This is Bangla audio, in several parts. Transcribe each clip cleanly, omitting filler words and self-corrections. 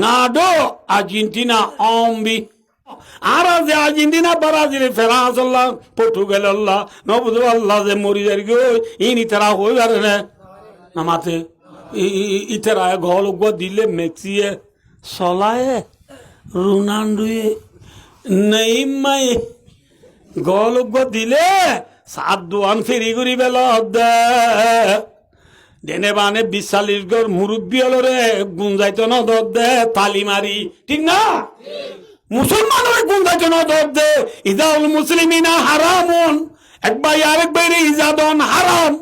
Nado Argentina ombi. Ara ze Argentina Brazil France Allah Portugal Allah Nobudu Allah ze morider go ini tara hoy barne namate itera gol go dile Messi Solaye Ronaldo Neymar gol go dile সাদওয়ান ফেরি করি বেলদে দেনে বানে ৪০ গর মুরব্বী হলরে গুঞ্জাইতো ন দে তালি মারি ঠিক না মুসলমানের গুঞ্জাইতো ন দে ইজাউল মুসলিমিনা হারামুন একবার আরেক বাইরে ইজাদন হারাম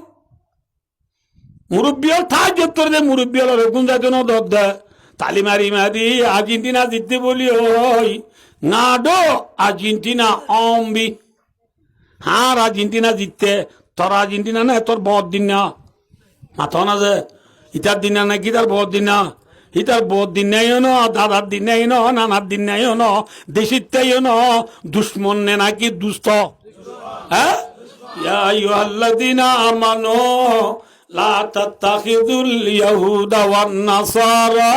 মুরব্বী হল তাহাজ্জুদ দে মুরব্বী হলরে গুঞ্জাইতো ন দে তালি মারি মারি আর্জেন্টিনা জিততে বলি ওই নাডো আর্জেন্টিনা অম্বি হার আর্জেন্টিনা জিততে তোর আর্জেন্টিনা না তোর বহুত দিন না মাথা না যে ইটার দিন না কি তার বহুত দিন না ইটার বহুত দিন নাই ন দাদার দিন নাই ন নানার দিন নাই ন দেশির তাই ন দুশ্মন নে নাকি দুস্থ হ্যাঁ ইয়া আইয়ুহাল্লাযীনা আমানু লা তাত্তাখিযুল ইয়াহুদা ওয়ান নাসারা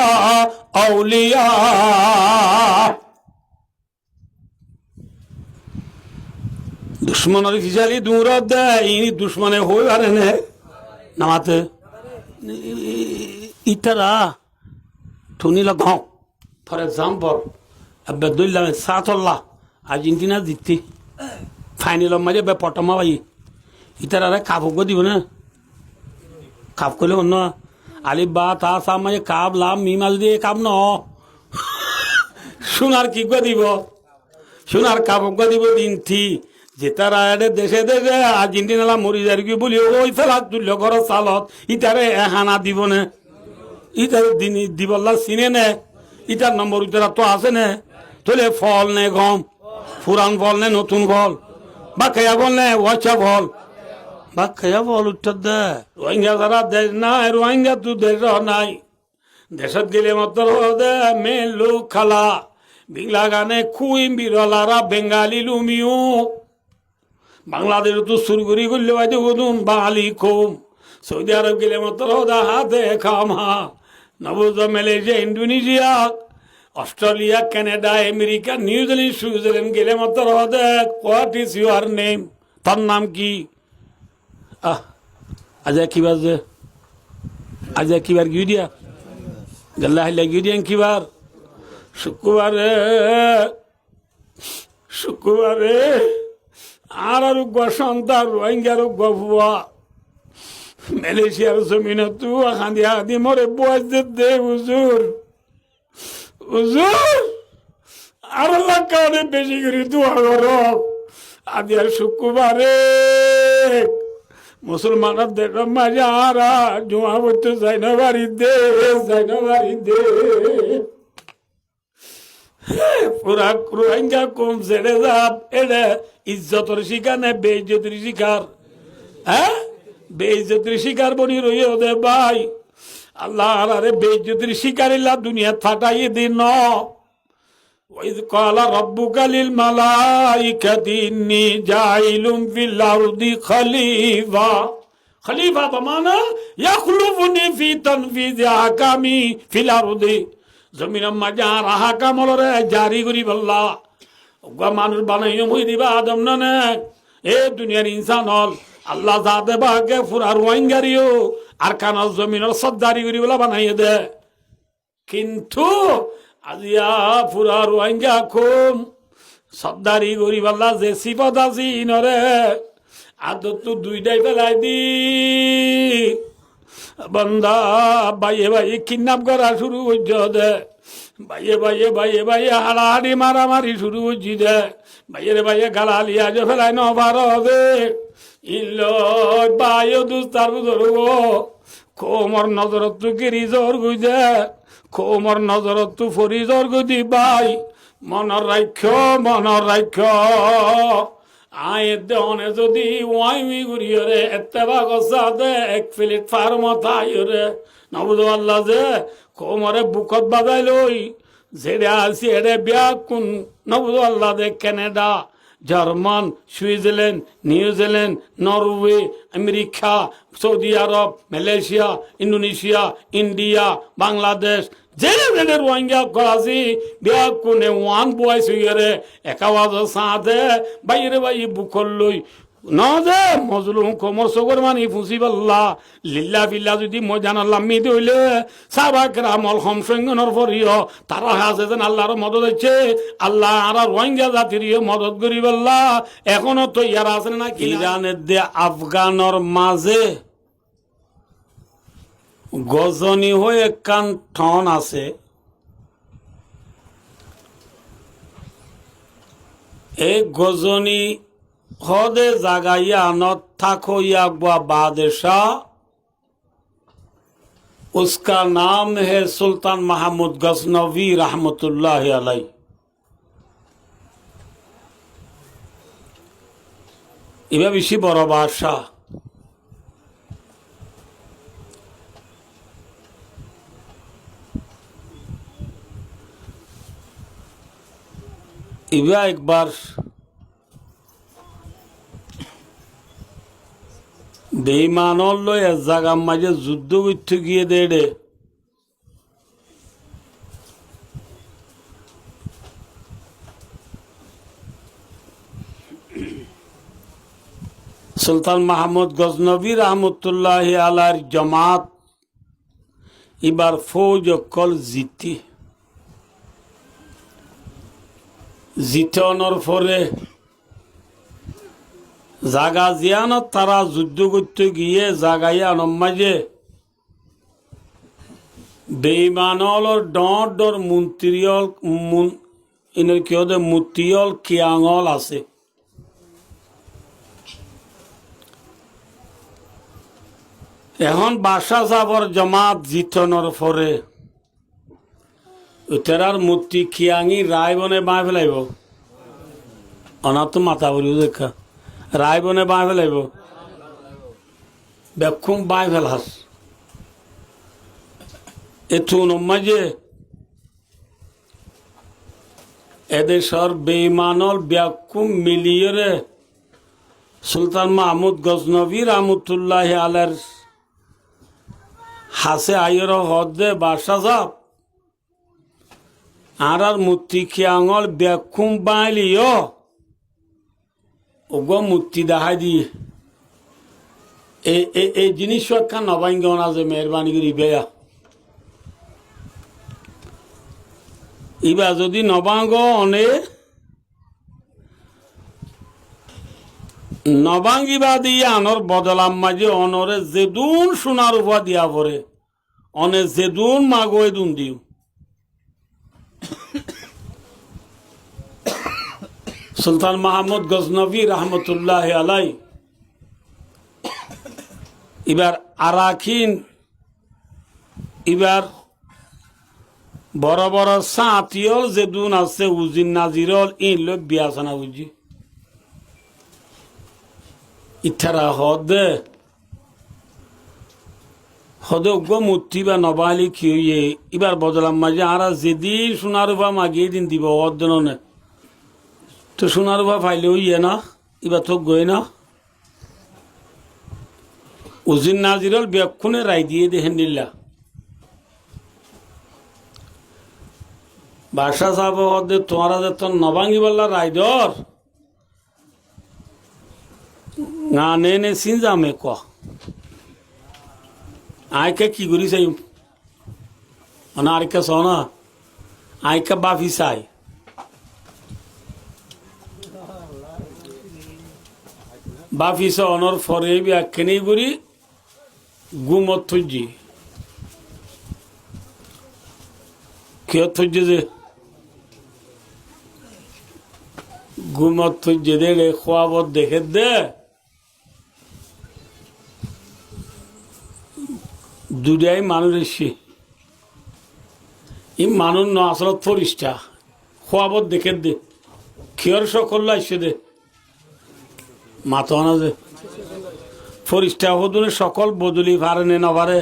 আউলিয়া দুশ্মনের ফিসালি দূর দেয় ইনি দুশ্মনে হয়ে পারে না নামাতে ইতারা ঠুনিলা গাঁও ফর এক্সাম্পল আব্দুল্লাহ সাতল্লাহ আর্জেন্টিনা জিততি ফাইনাল মাঝে বে পটমা ভাই ইতারা কাপড় দিব না কাপ করলে অন্য আলিফ বা তা সা মাঝে কাপ লাভ মিমাল দিয়ে কাপ ন সোনার কি দিব সোনার কাপড় দিব দিন থি যেতারা দেশে দেশে আর্জেন্টিনা মরি যার কি বলি ওই ফেলা তুল্য করো চালত ইটারে হানা দিব নে ইটার দিন দিবল্লা চিনে নে ইটার নম্বর ইতারা তো আছে নে তোলে ফল নে গম পুরান ফল নে নতুন ফল বা খেয়া ফল নে ওয়াচা ফল বা খেয়া ফল উত্তর দে রোহিঙ্গা যারা দেশ নাই রোহিঙ্গা তো দেশ নাই দেশত গেলে মাত্র দে মে লোক খালা বিংলা গানে খুইম বিরলারা বেঙ্গালি লুমিও বাংলাদেশ তো সুরগুরি করলে বাইতে বলুন বাঙালি কম সৌদি আরব গেলে মাত্র হাতে খামা নবজ Malaysia Indonesia Australia Canada America New Zealand Switzerland গেলে মাত্র হোয়াট ইজ ইউর নেম তার নাম কি আজ কিবার যে আজ কিবার গিয়ে দিয়া গল্লা হাইলা গিয়ে দিয়া কিবার শুক্রবারে শুক্রবারে আর সন্তান রোহিঙ্গার গুয়া মালয়েশিয়ার জমিন তু হাঁদি হাঁদি মরে বয়স দে হুজুর হুজুর আর কারণে বেশি করে দোয়া করো আদি আর শুক্রবারে মুসলমানের দেশ মাঝে আর জমা করতে যাই না বাড়ি দে যাই না বাড়ি দে পুরা রোহিঙ্গা কম ছেড়ে যাব এটা ইজ্জতর শিকার না বেইজ্জতির শিকার হ্যাঁ বেইজ্জতির শিকার বনি রইও দে ভাই আল্লাহ আরে বেইজ্জতির শিকার ইল্লা দুনিয়া ফাটাই দিন ওয়াইদ ক্বালা রাব্বুকা লিল মালাইকাতি ইন্নী জাইলুম ফিল আরদি খলিফা খলিফা বমানা ইয়াখলুফুনি ফি তানফিজি আহকামি ফিল আরদি জমিনের মাঝে আর হাকাম হলরে জারি করি বললা মানুষ বানাইও মই দিবা আদম না এ দুনিয়ার ইনসান হল আল্লাহ যা দেবা আগে ফুরা রোহিঙ্গারিও আর কানাল জমিনের সদ্দারি করি বলা বানাইয়ে দে কিন্তু আজিয়া ফুরা রোহিঙ্গা খুম সদ্দারি করি বললা যে সিপত আছি নরে আদত তো দুইটাই ফেলাই দি বন্দা বাইয়ে বাইয়ে কিডন্যাপ করা শুরু করছে দে বাইয়ে বাইয়ে বাইয়ে বাইয়ে হাড়াহাড়ি মারামারি শুরু করছি দে বাইরে বাইয়ে গালালিয়া যে ফেলাই ন পার দে ইল বাইয়ে দুস্তার ধরব কোমর নজরত তো কিরি জোর গুই দে কোমর নজরত তো ফরি জোর গুই দি বাই মনের রাক্ষ আয়ের দেহনে যদি ওয়াইমি ঘুরিয়ে এত্তেবা গসা দে এক প্লেট ফার মাথায় রে নবুদ আল্লাহ যে কোমরে বুকত বাজাই লই যেটা আছে এরে বিয়া কোন নবুদ আল্লাহ দে Canada German Switzerland New Zealand Norway America সৌদি আরব মালয়েশিয়া ইন্দোনেশিয়া ইন্ডিয়া বাংলাদেশ জেনে জেনে রোহিঙ্গা করাছি বিয়া কোনে ওয়ান বয়স হইয়ারে একাওয়াজ সাঁতে বাইরে বাই বুকল লই নজে মজলুম কোমর সগর মানি ফুসি বল্লা লিল্লা ফিল্লা যদি মই জানালাম মি দইলে সাবাক রামল হমসঙ্গনের ফরিও তারা হাসে যেন আল্লাহর মদত হচ্ছে আল্লাহ আর রোহিঙ্গা জাতির মদত করি বল্লা এখনো তো ইয়ার আছে না কি ইরানের দে আফগানর মাঝে গজনী হয়ে কান ঠন আছে এই গজনী হদে জাগাইয়া নত থাকইয়া बादशाह उसका नाम है सुल्तान महमूद गजनवी रहमतुल्लाह अलैह। इबा बेशी बड़ बादशाह इबा एक बार বেঈমানর লই এক জায়গার মাঝে যুদ্ধ করতে গিয়ে দেড়ে সুলতান মাহমুদ গজনবী রহমতুল্লাহ আলাইহির জামাত এবার ফৌজ কল জিতনের পরে জাগা জিয়ানত তারা যুদ্ধ করতে গিয়ে জাগাইয়া মাঝে বেঈমানলর ডর ডর মন্ত্রিয়ল ইনের কি ওদের মুতিয়ল কিয়াঙল আছে এখন বাসা যাবর জমাত জিতনের পরে উতেরার মূর্তি খিয়াঙি রায় বনে বাঁ ফেলাইব অনাথ মাথা বলি দেখা রায় বনে বাঁ ফেলাইব বেক্ষুম বাঁ ফেলাস এথুন মাঝে এদেশর বেঈমানল ব্যাকুম মিলিয়ে সুলতান মাহমুদ গজনবী রহমতুল্লাহ আলাইহির হাসে আইর হদে বাসা যাব আর মূর্তি খিয়াঙল ব্যাকুম বাইলিও ওগো মূর্তি দেখা দিয়ে এই জিনিস একটা নবাঙ্গ আছে মেহরবানি করি বেয়া ইবা যদি নবাঙ্গ অনে নবাঙ্গিবা দিয়ে আনর বদলাম মাঝে অনরে যেদুন সোনার উপা দিয়া পরে অনে যেদুন মাগো এদুন দিও সুলতান মাহমুদ গজনবী রহমতুল্লাহ আলাইহি এবার আরাকিন এবার বড় বড় সাঁতিয়ল যেদুন আছে উজিন নাজিরল ইন লোক বিয়াসানা বুঝি ইথারা হদে গো মূর্তি বা নবালি কি হইয়ে এবার বদলাম মাঝে আরা যেদিন সোনার উপা মাগিয়ে দিন দিব অর্ধনে তো সোনার উপা ফাইলে হইয়ে না এবার তো গই না উজিন নাজিরল বেক্ষণে রায় দিয়ে দেখেন নিল্লা বাসা যাব হদে তোমারা যে তোর নবাঙ্গি বললা রায় দর না নে সিনজামে ক আইকে কি করি চাই মানে আরেকটা চ না আইকা বাফি চাই বাফি চ অনর ফরে ব্যাখ্যানি করি গুমত থুজি কিয় থুজি যে গুমত থুজি দে খোয়াবত দেখে দে দুটাই মানুষ এসে ই মানুষ ন আসলত ফরিষ্টা খোয়াবত দেখে দে ক্ষীর সকল আসছে দে মাথা না যে ফরিষ্টা হদুনে সকল বদলি পারে নে না পারে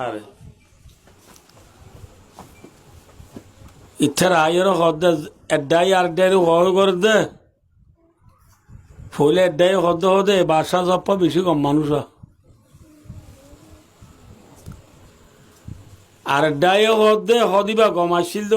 আরে ইচ্ছার আয়ের হদে এডাই আর ডাই হয়ে করে দে ফুলে এডাই হদে হদে বাসা জপ্পা বেশি কম মানুষ আর ডায় হদে হদিবা কমাইছিল